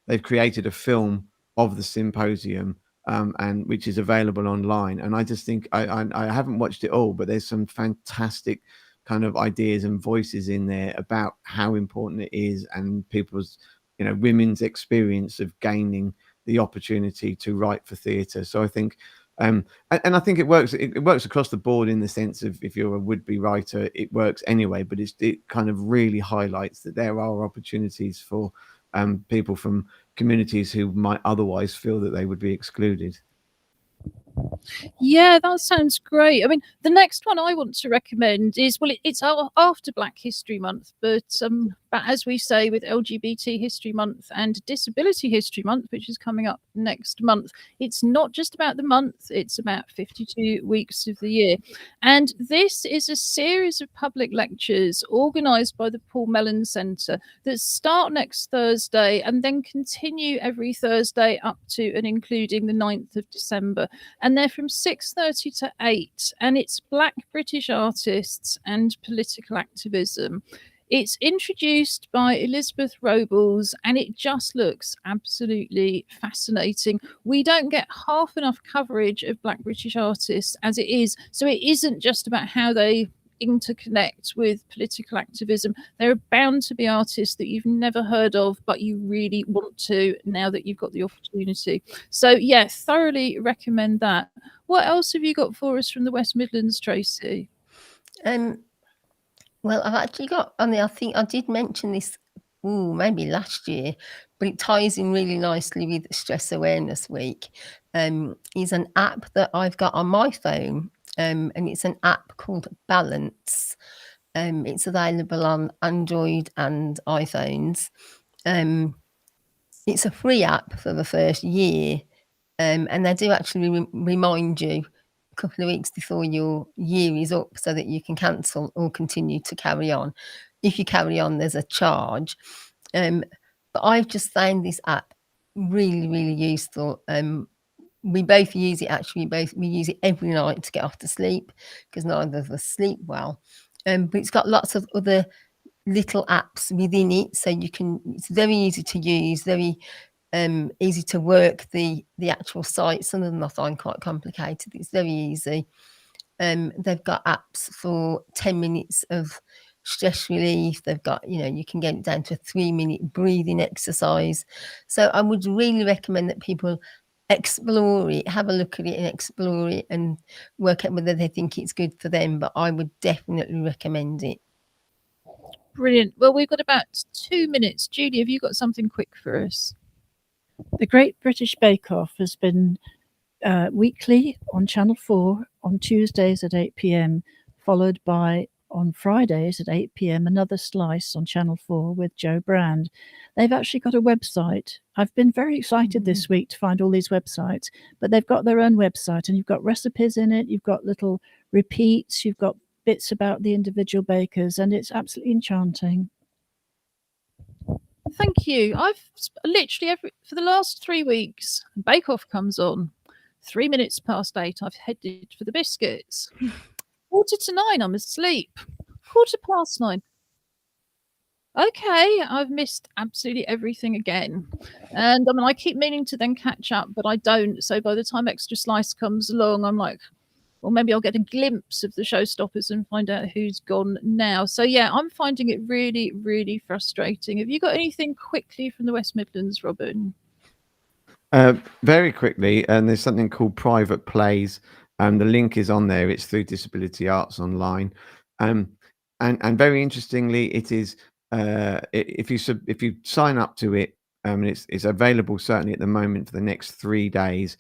they've created a film of the symposium, and which is available online. And I just think I haven't watched it all, but there's some fantastic kind of ideas and voices in there about how important it is, and people's women's experience of gaining the opportunity to write for theatre. So I think and I think it works across the board, in the sense of, if you're a would-be writer, it works anyway, but it kind of really highlights that there are opportunities for people from communities who might otherwise feel that they would be excluded. Yeah, that sounds great. I mean, the next one I want to recommend is, well, it's after Black History Month, but as we say, with LGBT History Month and Disability History Month, which is coming up next month, it's not just about the month, it's about 52 weeks of the year. And this is a series of public lectures organised by the Paul Mellon Centre that start next Thursday and then continue every Thursday up to and including the 9th of December. And they're from 6:30 to 8, and it's Black British artists and political activism. It's introduced by Elizabeth Robles, and it just looks absolutely fascinating. We don't get half enough coverage of Black British artists as it is, so it isn't just about how they interconnect with political activism. There are bound to be artists that you've never heard of, but you really want to now that you've got the opportunity. So yeah, thoroughly recommend that. What else have you got for us from the West Midlands, Tracy? Well, I've actually got, I think I did mention this maybe last year, but it ties in really nicely with Stress Awareness Week. Is an app that I've got on my phone, and it's an app called Balance. It's available on Android and iPhones. It's a free app for the first year, and they do actually remind you a couple of weeks before your year is up, so that you can cancel or continue to carry on. If you carry on, there's a charge. But I've just found this app really, really useful. We both use it, actually. We use it every night to get off to sleep, because neither of us sleep well. But it's got lots of other little apps within it, so it's very easy to use, very easy to work the actual site. Some of them I find quite complicated. It's very easy. They've got apps for 10 minutes of stress relief. They've got, you can get it down to a 3-minute breathing exercise. So I would really recommend that people explore it, have a look at it and explore it, and work out whether they think it's good for them. But I would definitely recommend it. Brilliant. Well, we've got about 2 minutes. Julie, have you got something quick for us? The Great British Bake Off has been weekly on Channel 4 on Tuesdays at 8 p.m, followed by on Fridays at 8 p.m, another slice on Channel 4 with Joe Brand. They've actually got a website. I've been very excited this week to find all these websites, but they've got their own website, and you've got recipes in it, you've got little repeats, you've got bits about the individual bakers, and it's absolutely enchanting. Thank you. I've literally for the last 3 weeks, Bake Off comes on. 3 minutes past 8, I've headed for the biscuits. 8:45, I'm asleep. 9:15. Okay, I've missed absolutely everything again. And I keep meaning to then catch up, but I don't. So by the time Extra Slice comes along, I'm like, well, maybe I'll get a glimpse of the showstoppers and find out who's gone now. So yeah, I'm finding it really, really frustrating. Have you got anything quickly from the West Midlands, Robin? Very quickly, and there's something called Private Plays. The link is on there. It's through Disability Arts Online, and very interestingly, it is if you sign up to it, it's available certainly at the moment for the next 3 days.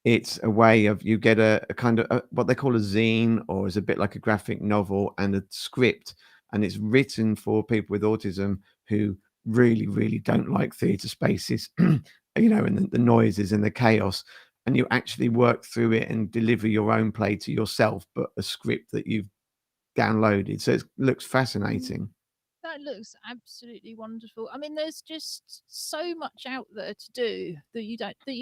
It's a way of, you get a kind of what they call a zine, or is a bit like a graphic novel, and a script, and it's written for people with autism who really, really don't like theatre spaces, and the noises and the chaos. And you actually work through it and deliver your own play to yourself, but a script that you've downloaded. So it looks fascinating. that looks absolutely wonderful. I mean, there's just so much out there to do that you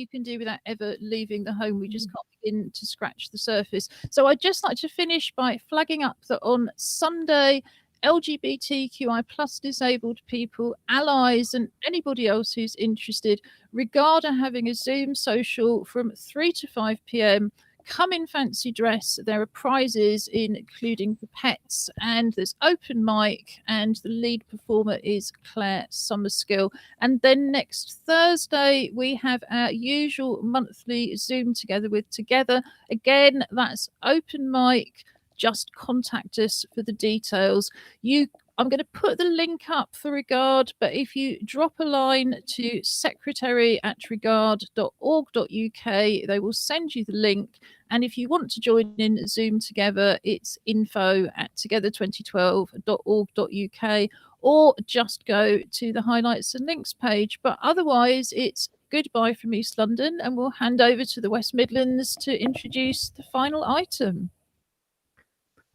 can do without ever leaving the home. We just can't begin to scratch the surface. So I'd just like to finish by flagging up that on Sunday, LGBTQI plus disabled people, allies, and anybody else who's interested, regard are having a Zoom social from 3 to 5 p.m. Come in fancy dress. There are prizes, including the pets, and there's open mic, and the lead performer is Claire Summerskill. And then next Thursday, we have our usual monthly Zoom together. Again, that's open mic. Just contact us for the details. I'm going to put the link up for Regard, but if you drop a line to secretary@regard.org.uk, they will send you the link. And if you want to join in Zoom together, it's info@together2012.org.uk, or just go to the highlights and links page. But otherwise, it's goodbye from East London, and we'll hand over to the West Midlands to introduce the final item.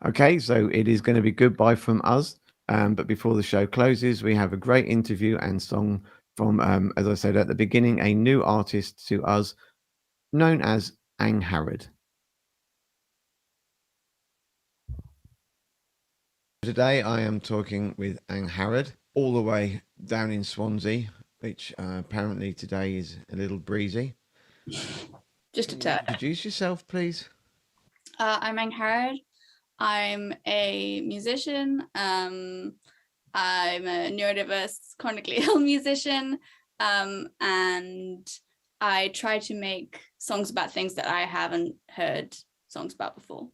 Okay, so it is going to be goodbye from us. But before the show closes, we have a great interview and song from, as I said at the beginning, a new artist to us known as Ang Harrod. Today I am talking with Ang Harrod, all the way down in Swansea, which apparently today is a little breezy. Just a tad. Introduce yourself, please. I'm Ang Harrod. I'm a musician. I'm a neurodiverse, chronically ill musician, and I try to make songs about things that I haven't heard songs about before.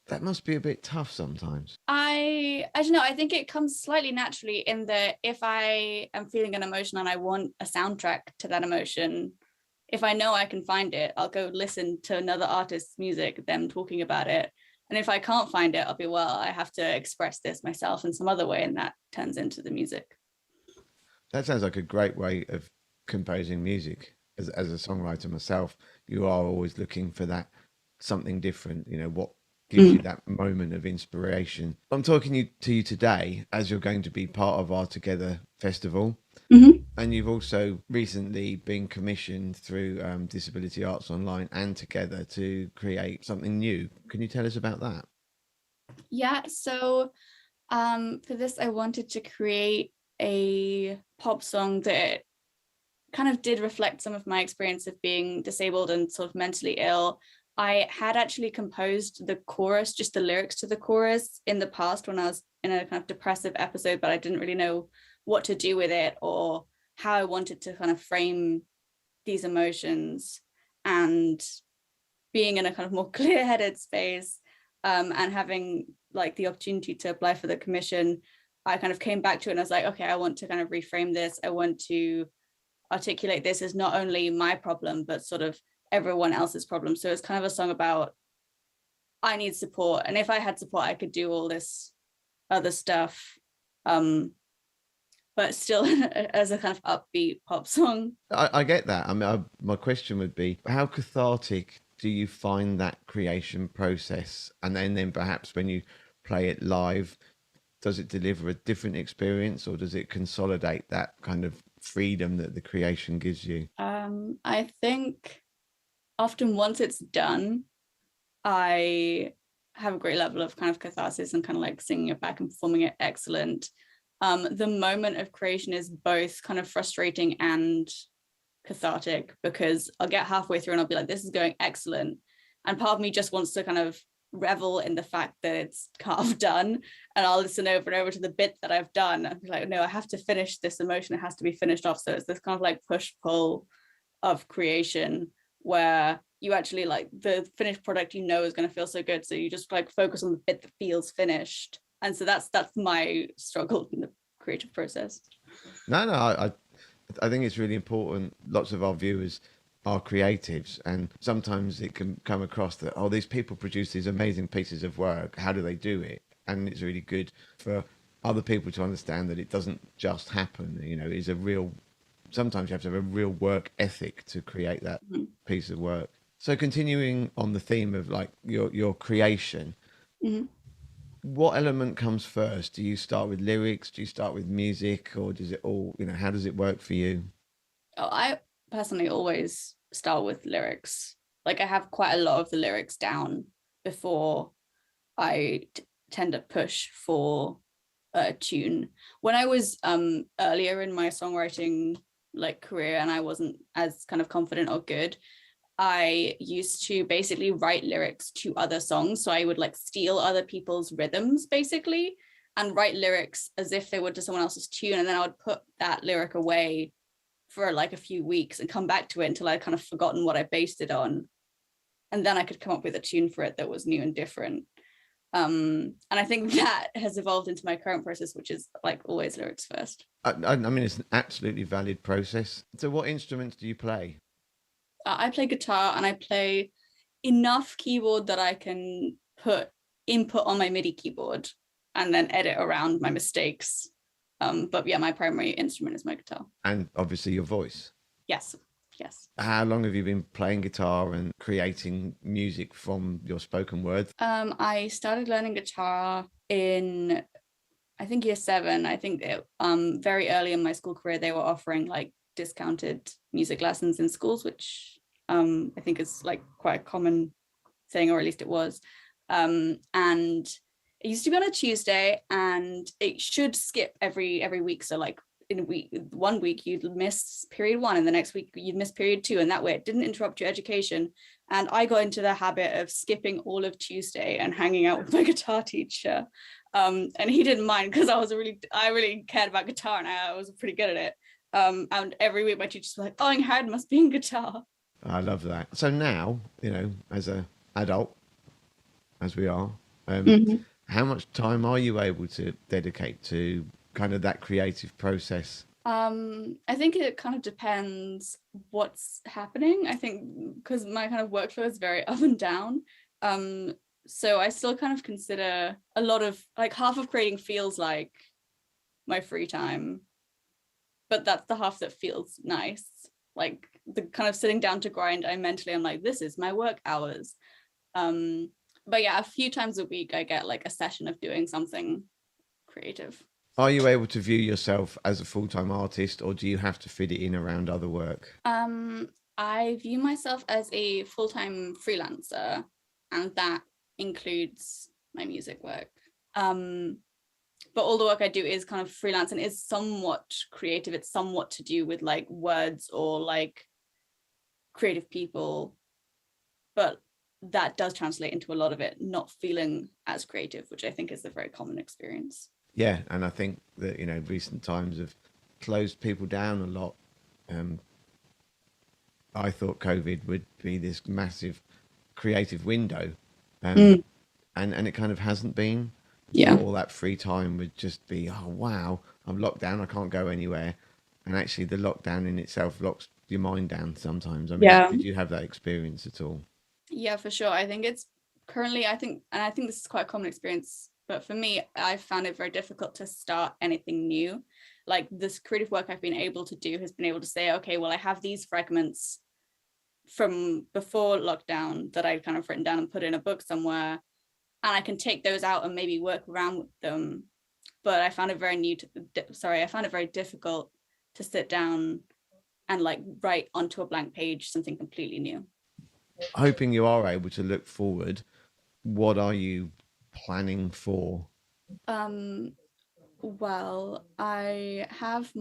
That must be a bit tough sometimes. I don't know. I think it comes slightly naturally in that if I am feeling an emotion and I want a soundtrack to that emotion, if I know I can find it, I'll go listen to another artist's music, them talking about it. And if I can't find it, I'll be, well, I have to express this myself in some other way, and that turns into the music. That sounds like a great way of composing music. As a songwriter myself, you are always looking for that something different, what gives you that moment of inspiration. I'm talking to you today as you're going to be part of our Together festival. Mm-hmm. And you've also recently been commissioned through Disability Arts Online and Together to create something new. Can you tell us about that? Yeah, so for this, I wanted to create a pop song that kind of did reflect some of my experience of being disabled and sort of mentally ill. I had actually composed the chorus, just the lyrics to the chorus, in the past when I was in a kind of depressive episode, but I didn't really know what to do with it or how I wanted to kind of frame these emotions. And being in a kind of more clear-headed space and having like the opportunity to apply for the commission, I kind of came back to it and I was like, okay, I want to kind of reframe this. I want to articulate this as not only my problem, but sort of everyone else's problem. So it's kind of a song about I need support, and if I had support I could do all this other stuff, but still as a kind of upbeat pop song. I get that. I mean, my question would be, how cathartic do you find that creation process? And then perhaps when you play it live, does it deliver a different experience, or does it consolidate that kind of freedom that the creation gives you? I think often once it's done, I have a great level of kind of catharsis and kind of like singing it back and performing it excellent. The moment of creation is both kind of frustrating and cathartic, because I'll get halfway through and I'll be like, this is going excellent. And part of me just wants to kind of revel in the fact that it's half done, and I'll listen over and over to the bit that I've done and be like, no, I have to finish this emotion. It has to be finished off. So it's this kind of like push-pull of creation where you actually like the finished product, is going to feel so good. So you just like focus on the bit that feels finished. And so that's my struggle in the creative process. No, I think it's really important. Lots of our viewers are creatives, and sometimes it can come across that, oh, these people produce these amazing pieces of work. How do they do it? And it's really good for other people to understand that it doesn't just happen. It's a real, sometimes you have to have a real work ethic to create that piece of work. So continuing on the theme of like your creation, what element comes first? Do you start with lyrics? Do you start with music? Or does it all, how does it work for you? Oh, I personally always start with lyrics. Like I have quite a lot of the lyrics down before I tend to push for a tune. When I was earlier in my songwriting like career and I wasn't as kind of confident or good, I used to basically write lyrics to other songs. So I would like steal other people's rhythms basically and write lyrics as if they were to someone else's tune. And then I would put that lyric away for like a few weeks and come back to it until I'd kind of forgotten what I based it on. And then I could come up with a tune for it that was new and different. And I think that has evolved into my current process, which is like always lyrics first. I mean, it's an absolutely valid process. So what instruments do you play? I play guitar and I play enough keyboard that I can put input on my MIDI keyboard and then edit around my mistakes. But yeah, my primary instrument is my guitar. And obviously your voice. Yes. How long have you been playing guitar and creating music from your spoken word? I started learning guitar in, I think year 7. I think very early in my school career, they were offering like discounted music lessons in schools, which I think is like quite a common thing, or at least it was. And it used to be on a Tuesday and it should skip every week. So like in a week, 1 week you'd miss period 1 and the next week you'd miss period 2, and that way it didn't interrupt your education. And I got into the habit of skipping all of Tuesday and hanging out with my guitar teacher, and he didn't mind because I really cared about guitar and I was pretty good at it. And every week my teachers were like, oh, your hand must be in guitar. I love that. So now, as an adult, as we are, how much time are you able to dedicate to kind of that creative process? I think it kind of depends what's happening. I think because my kind of workflow is very up and down. So I still kind of consider a lot of like half of creating feels like my free time, but that's the half that feels nice. Like the kind of sitting down to grind, I'm like, this is my work hours. But yeah, a few times a week I get like a session of doing something creative. Are you able to view yourself as a full-time artist, or do you have to fit it in around other work? I view myself as a full-time freelancer, and that includes my music work. But all the work I do is kind of freelance and is somewhat creative. It's somewhat to do with like words or like creative people, but that does translate into a lot of it not feeling as creative, which I think is a very common experience. Yeah, and I think that, recent times have closed people down a lot. I thought COVID would be this massive creative window, and it kind of hasn't been. Yeah. All that free time would just be, oh, wow, I'm locked down, I can't go anywhere. And actually the lockdown in itself locks your mind down sometimes. I mean, did you have that experience at all? Yeah, for sure. I think it's currently, I think this is quite a common experience, but for me, I found it very difficult to start anything new. Like this creative work I've been able to do has been able to say, okay, well, I have these fragments from before lockdown that I've kind of written down and put in a book somewhere, and I can take those out and maybe work around with them. But I found it very difficult to sit down and like write onto a blank page something completely new. Hoping you are able to look forward, what are you planning for? Well, I have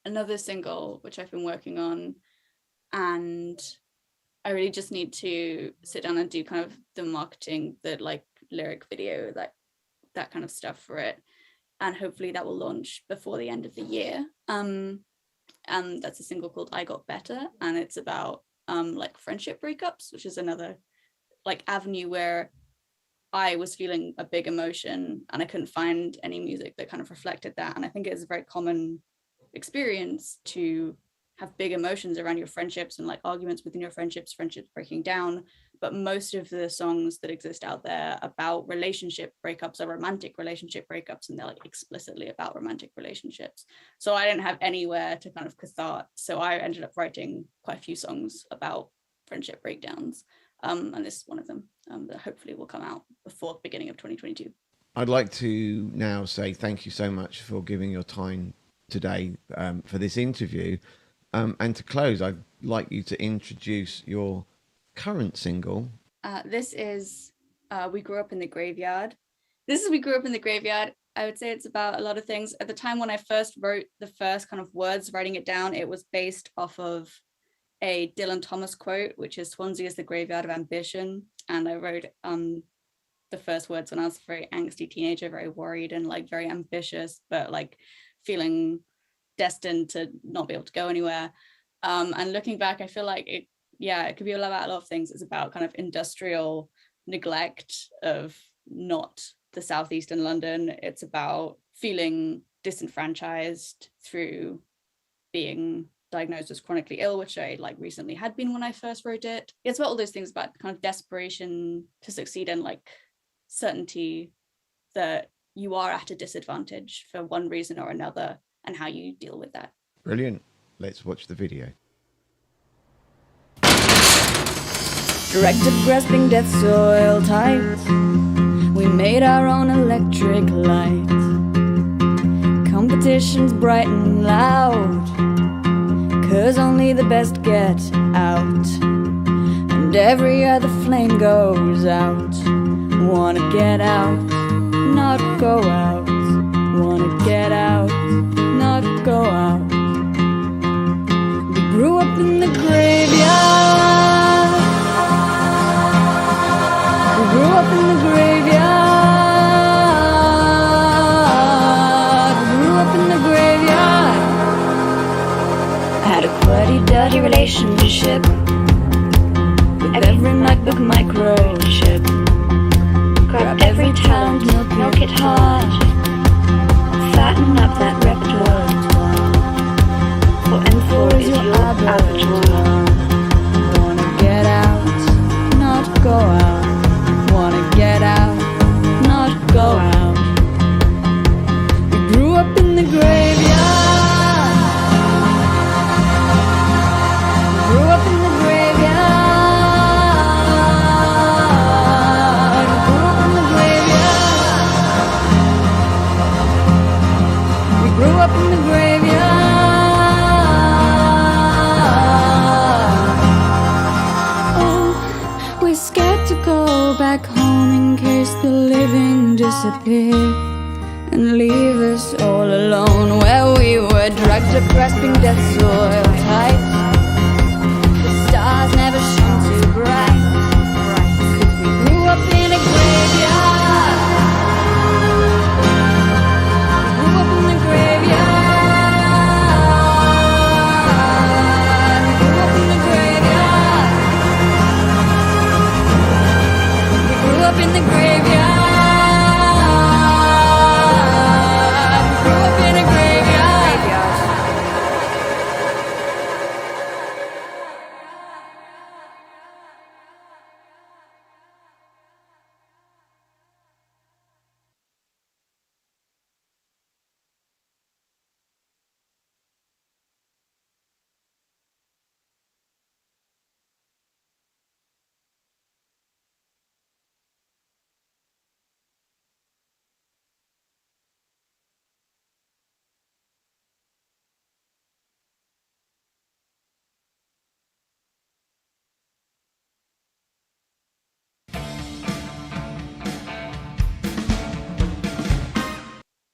another single which I've been working on, and I really just need to sit down and do kind of the marketing, the like lyric video, that kind of stuff for it, and hopefully that will launch before the end of the year. And that's a single called I Got Better, and it's about like friendship breakups, which is another like avenue where I was feeling a big emotion and I couldn't find any music that kind of reflected that. And I think it is a very common experience to have big emotions around your friendships and like arguments within your friendships breaking down. But most of the songs that exist out there about relationship breakups are romantic relationship breakups, and they're like explicitly about romantic relationships. So I didn't have anywhere to kind of cathartic. So I ended up writing quite a few songs about friendship breakdowns. And this is one of them that hopefully will come out before the beginning of 2022. I'd like to now say thank you so much for giving your time today for this interview. And to close, I'd like you to introduce your current single. This is We Grew Up in the Graveyard. This is We Grew Up in the Graveyard. I would say it's about a lot of things. At the time when I first wrote the first kind of words, writing it down, it was based off of a Dylan Thomas quote, which is Swansea is the graveyard of ambition. And I wrote the first words when I was a very angsty teenager, very worried and like very ambitious, but like feeling destined to not be able to go anywhere. And looking back, I feel like it could be about a lot of things. It's about kind of industrial neglect of not the southeast in London. It's about feeling disenfranchised through being diagnosed as chronically ill, which I like recently had been when I first wrote it. It's about all those things, about kind of desperation to succeed and like certainty that you are at a disadvantage for one reason or another, and how you deal with that. Brilliant. Let's watch the video. Directed grasping death's soil tight. We made our own electric light. Competition's bright and loud, 'cause only the best get out. And every other flame goes out. Wanna get out, not go out. Wanna get out, not go out. We grew up in the graveyard. We grew up in the graveyard. We grew up in the graveyard. I had a bloody, dirty relationship with every MacBook microchip. Grab every talent, milk it hard. Fatten up that repertoire. For M4 is your abattoir. Wanna get out, not go out. Wanna get out, not go out. We grew up in the graveyard. We grew up in the graveyard. We grew up in the graveyard. We grew up in the graveyard. Oh, we're scared to go back home in case the living disappear and leave us all alone where we were dragged up grasping death's soil tight.